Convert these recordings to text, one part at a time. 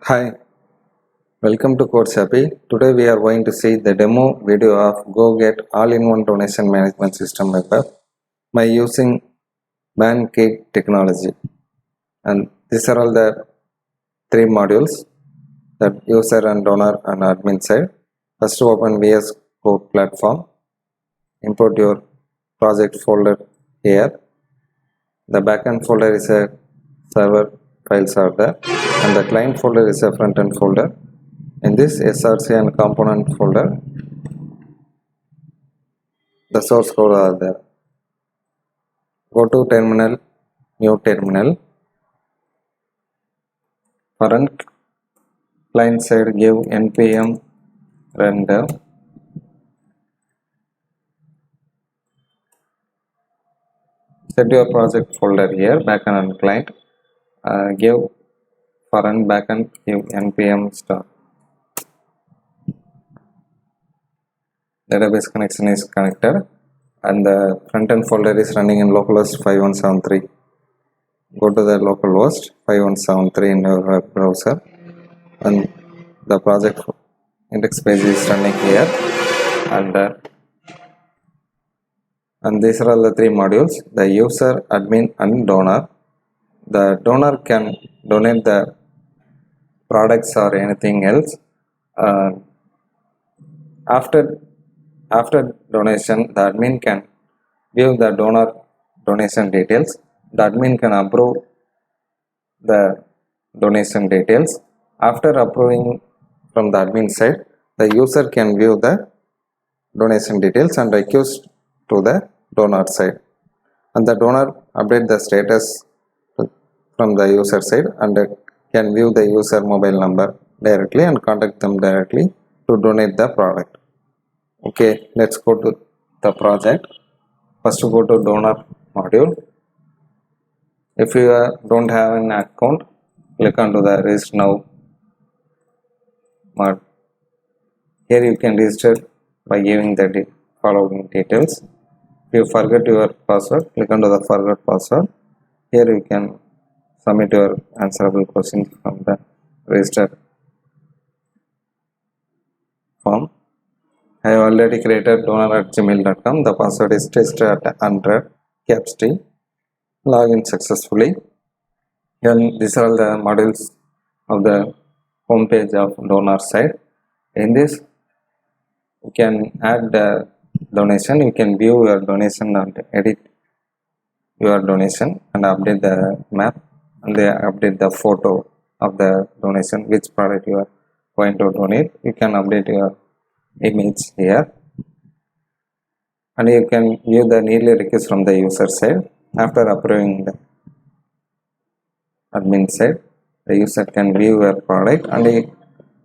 Hi, welcome to Coach Happy. Today we are going to see the demo video of GoGet all-in-one donation management system web app by using MERN technology. And these are all the three modules, that user and donor and admin side. First, open VS Code platform. Import your project folder here. The backend folder is a server files are there, and the client folder is a front-end folder. In this SRC and component folder, the source code are there. Go to terminal, new terminal. For client side, give npm render. Set your project folder here, backend and client. Give for backend, give npm start. Database connection is connected, and the front-end folder is running in localhost 5173. Go to the localhost 5173 in your web browser, and the project index page is running here, and these are all the three modules: the user, admin, and donor. The donor can donate the products or anything else. After donation, the admin can view the donor donation details. The admin can approve the donation details. After approving from the admin side, the user can view the donation details and request to the donor side. And the donor update the status from the user side and can view the user mobile number directly and contact them directly to donate the product. Okay, let's go to the project. First, go to donor module. If you don't have an account, click onto the register now. Here you can register by giving the following details. If you forget your password, click onto the forgot password. Here you can submit your answerable questions from the register form. I have already created donor@gmail.com. The password is test@100 caps T. Login successfully. And these are all the modules of the home page of donor side. In this, you can add the donation. You can view your donation and edit your donation and update the map and update the photo of the donation, which product you are going to donate. You can update your image here, and you can view the nearly request from the user side. After approving the admin side, the user can view your product and the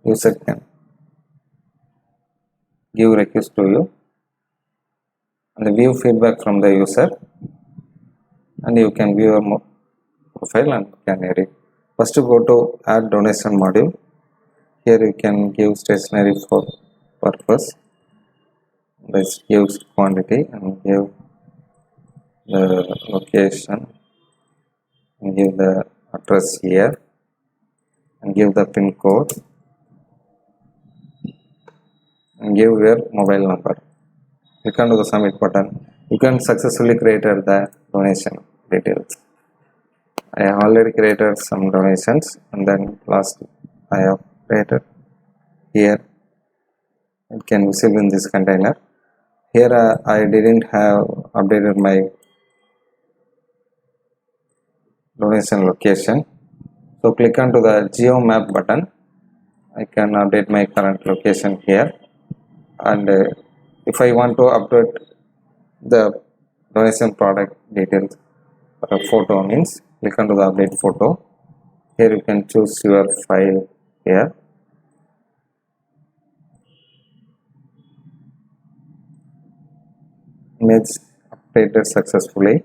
user can give request to you and view feedback from the user, and you can view your profile and can edit. First, go to add donation module. Here you can give stationery for purpose. This gives quantity and give the location and give the address here and give the pin code and give your mobile number. Click on the submit button. You can successfully created the donation details. I have already created some donations, and then last I have created here. It can visible in this container. Here I didn't have updated my donation location, so click onto the geo map button. I can update my current location here, and if I want to update the donation product details, photo means click onto the update photo. Here you can choose your file here. Image updated successfully.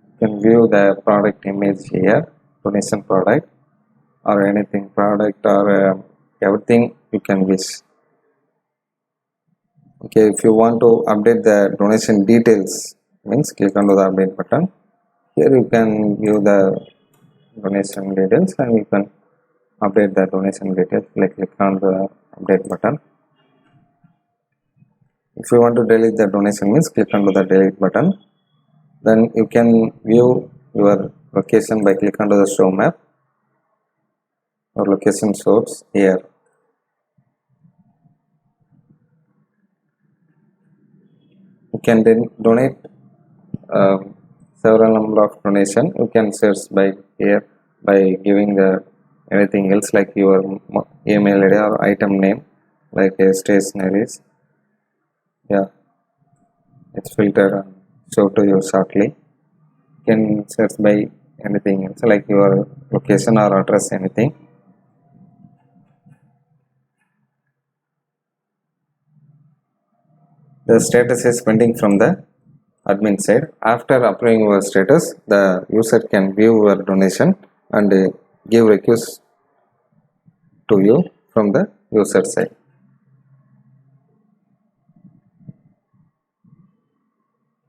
You can view the product image here, donation product or anything product or everything you can wish. Okay, if you want to update the donation details, means click on the update button. Here you can view the donation details and you can update the donation details, like click on the update button. If you want to delete the donation means click on the delete button. Then you can view your location by click on the show map or location shows here. You can then donate several number of donation. You can search by here by giving the anything else like your email ID or item name, like stationaries. Yeah, it's filtered and show to you shortly. You can search by anything else like your location or address, anything. The status is pending from the admin side. After approving your status, the user can view your donation and give request to you from the user side.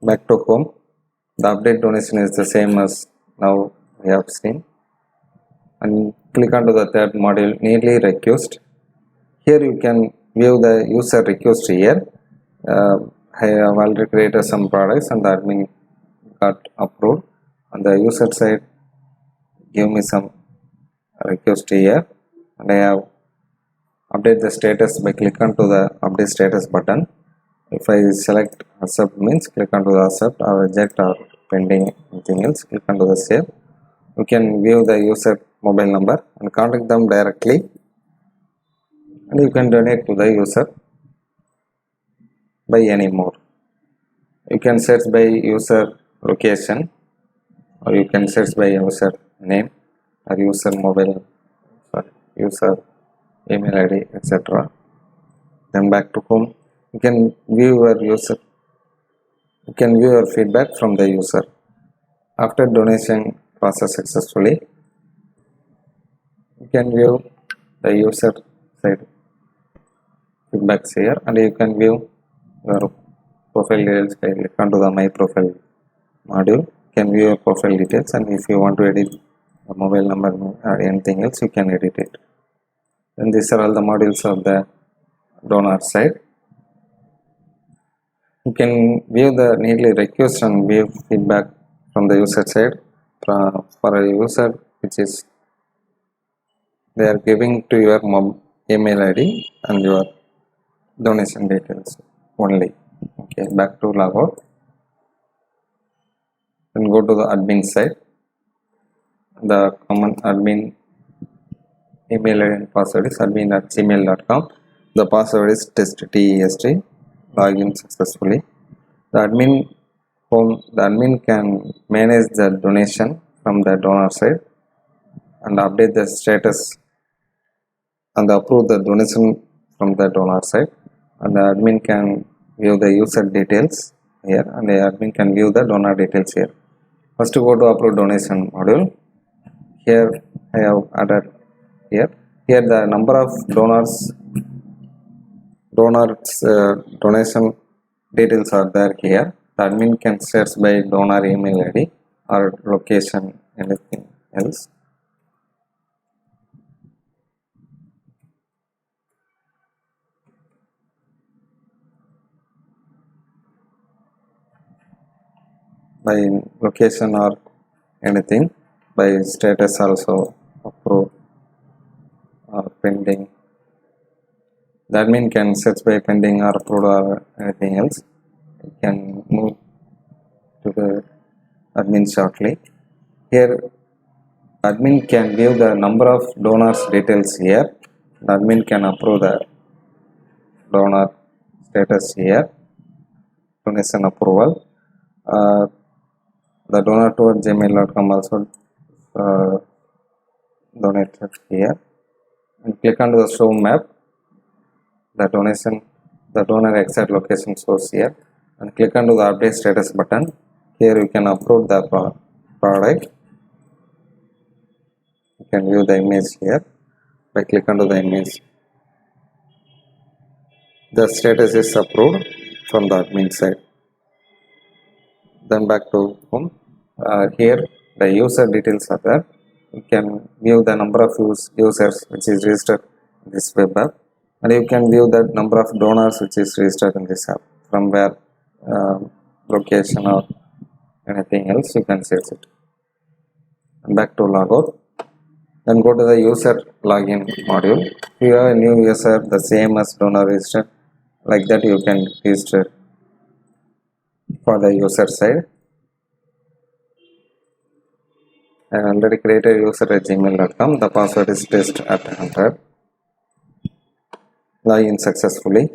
Back to home, the update donation is the same as now we have seen, and click onto the third module, nearly request. Here you can view the user request here. I have already created some products and the admin got approved. On the user side, give me some request here, and I have update the status by click onto the update status button. If I select accept means click onto the accept, or reject or pending anything else, click onto the save. You can view the user mobile number and contact them directly, and you can donate to the user by any more. You can search by user location, or you can search by user name or user mobile, user email ID, etc. Then back to home, you can view your user. You can view your feedback from the user. After donation process successfully, you can view the user side feedbacks here, and you can view your profile details by click onto the my profile module. You can view your profile details, and if you want to edit the mobile number or anything else, you can edit it. And these are all the modules of the donor side. You can view the nearly request and view feedback from the user side. For a user which is they are giving to your email ID and your donation details only. Okay, back to logout. Then go to the admin side. The common admin email ID and password is admin@gmail.com. The password is test. Login successfully. The admin can manage the donation from the donor side and update the status and approve the donation from the donor side. And the admin can view the user details here, and the admin can view the donor details here. First, go to approve donation module. Here I have added here. Here the number of donors donation details are there here. The admin can search by donor email ID or location, anything else. By location or anything, by status also approved or pending. The admin can search by pending or approved or anything else. You can move to the admin shortly. Here admin can view the number of donors details here. The admin can approve the donor status here, donation approval. The donor toward gmail.com also donated here, and click on the show map. The donor exact location shows here, and click on the update status button. Here you can upload the product. You can view the image here by click on the image. The status is approved from the admin side. Then back to home. Here the user details are there. you can view the number of users which is registered in this web app, and you can view the number of donors which is registered in this app, from where location or anything else you can search it. And back to logout, then go to the user login module. If you have a new user the same as donor register, like that you can register for the user side. I already created user at gmail.com. The password is test at 100. Login successfully.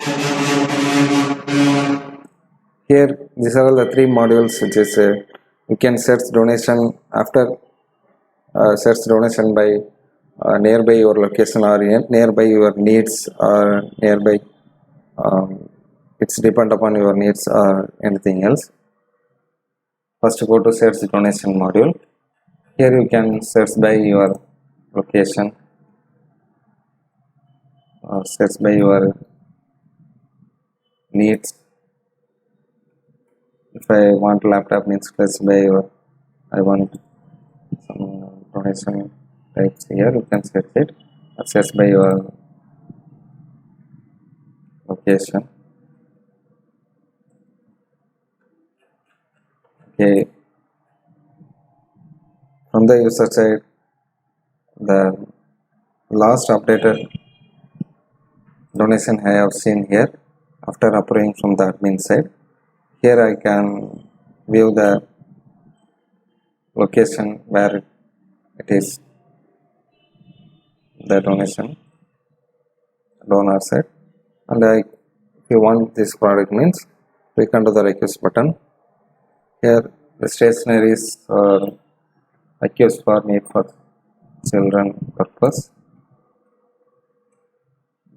Here these are all the three modules which is you can search donation. After search donation by nearby your location or nearby your needs, or nearby it's depend upon your needs or anything else. First go to search donation module. Here you can search by your location, or search by your needs. If I want laptop, means search by your, I want some donation types. Here you can search it, or search by your location. Okay, from the user side, the last updated donation I have seen here after approving from the admin side. Here I can view the location where it is, the donation donor side, and if you want this product, means click on the request button. Here the stationaries are request for need for children purpose.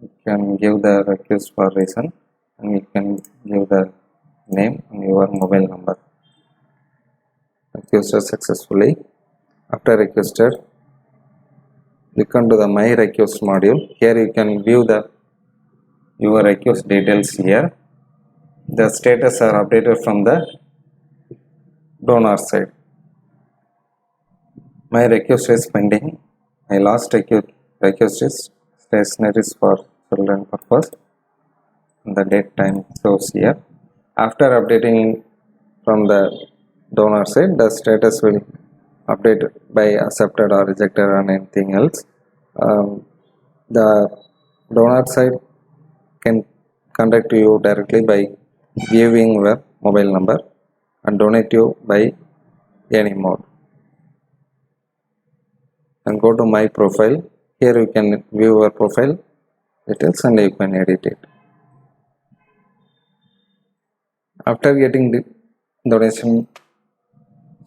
You can give the request for reason, and you can give the name and your mobile number. Requested successfully. After requested, click on to the my request module. Here you can view the your request details. Here the status are updated from the donor side. My request is pending. My last request is stationaries for children purpose. The date time shows here. After updating from the donor side, the status will update by accepted or rejected or anything else. The donor side can contact you directly by giving your mobile number and donate you by any mode. And go to my profile. Here you can view your profile details and you can edit it. After getting the donation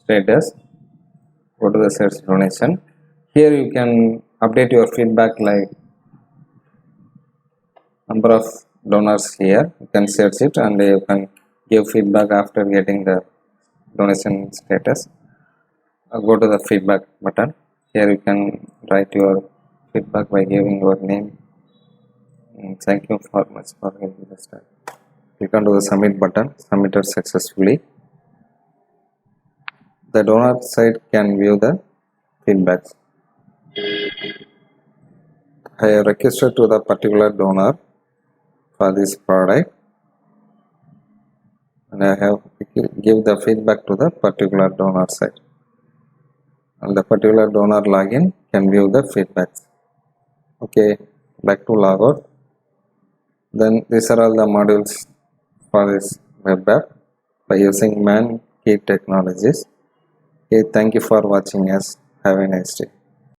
status, go to the search donation. Here you can update your feedback, like number of donors. Here you can search it and you can give feedback after getting the donation status. Go to the feedback button. Here you can write your feedback by giving your name. Thank you for much for giving this time. Click on to the submit button. Submitted successfully. The donor side can view the feedbacks. I have requested to the particular donor for this product, and I have give the feedback to the particular donor side, and the particular donor login can view the feedbacks. Okay, back to logout. Then these are all the modules for this web app by using MERN key technologies. Okay, thank you for watching us. Have a nice day.